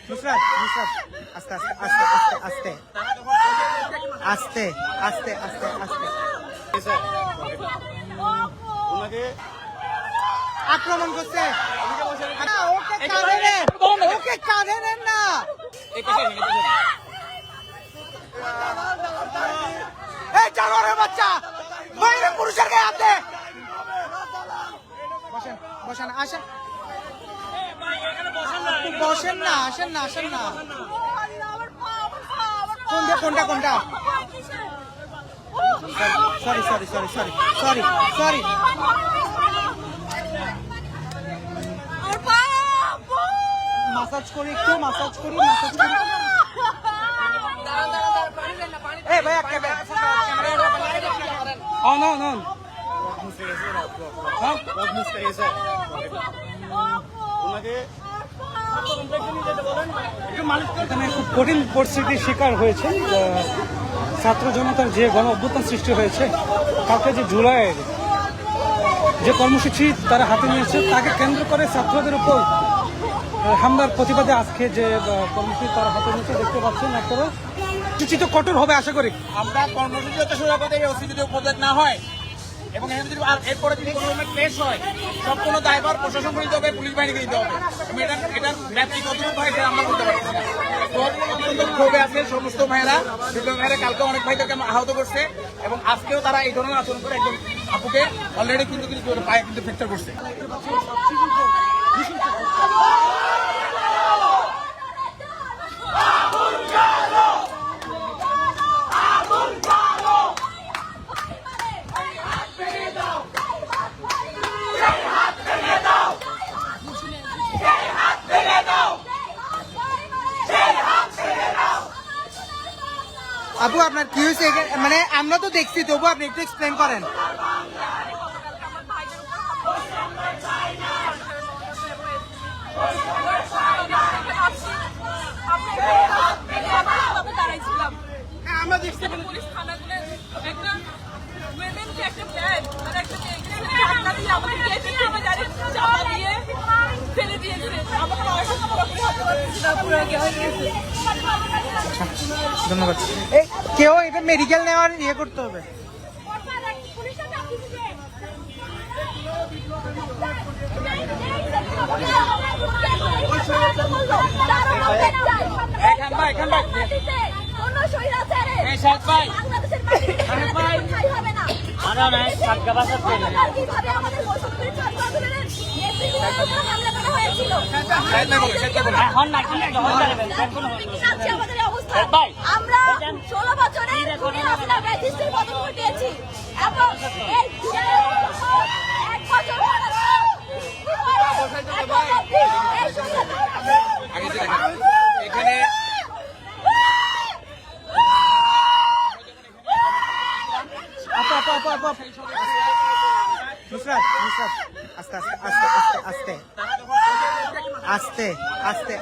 নুসরাত আস্তে আস্তে আস্তে আস্তে আক্রমণ করছে। ওকে কাঁধে নেন না। এই জানোয়ারের বাচ্চা বাইরে পুরুষের গায়ে হাত দে। বসেন আসেন, বসেন না, আসেন না। কোনটা সরি মাসাজ করি একটু, মাসাজ করি। এই ভাই অন এখানে খুব কঠিন পরিস্থিতির শিকার হয়েছে ছাত্র জনতার যে গণ অভ্যুত্থান সৃষ্টি হয়েছে। কালকে যে জুলাইয়ের যে কর্মসূচি তারা হাতে নিয়েছে তাকে কেন্দ্র করে ছাত্রদের উপর হামলার প্রতিবাদে আজকে যে কর্মসূচি তারা হাতে নিয়েছে দেখতে পাচ্ছেন আপনারা। চিত কঠোর হবে আশা করি। আমরা কর্মসূচি হতে শুরু করতে ওসি যদি উপদেশ না হয় এবং এরপরে যদি কোনো কেস হয় সব কোনো দায়ভার প্রশাসন নিতে হবে, পুলিশ বাহিনীকে দিতে হবে। এটার ব্যাপ্তি কতটুকু হয় সেটা আমরা বলতে পারছি না। তো অত্যন্ত ক্ষোভে আছে সমস্ত ভাইয়েরা। দুটো ভাইয়েরা কালকে অনেক ভাইদেরকে আহত করছে এবং আজকেও তারা এই ধরনের আচরণ করে একজন আপুকে অলরেডি কিন্তু পায়ে কিন্তু ফ্র্যাকচার করছে। আপু আপনার কি হয়েছে? মানে আমরা তো দেখছি, তবু আপনি একটু এক্সপ্লেন করেন। আমরা দেখছি পুলিশ থানাগুলো একটা ওয়েমেনকে একটা প্ল্যান মানে একটা ধাক্কা দিয়ে আমাদের গেটে আমরা জানি চাপা দিয়ে ফেলে দিয়েছে। আমাকে অবশ্য আমরা পুরো হাতে পারছি না, পুরো হয়ে গেছে। ধন্যবাদ। এই কেউ এটা মেডিকেল নেওয়ার ইয়ে করতে হবে। আমরা 16 বছরে ম্যাজিস্ট্রেট পদক ঘটিয়েছি এবং এই 1 বছর এখানে নুসরাত আস্তে আস্তে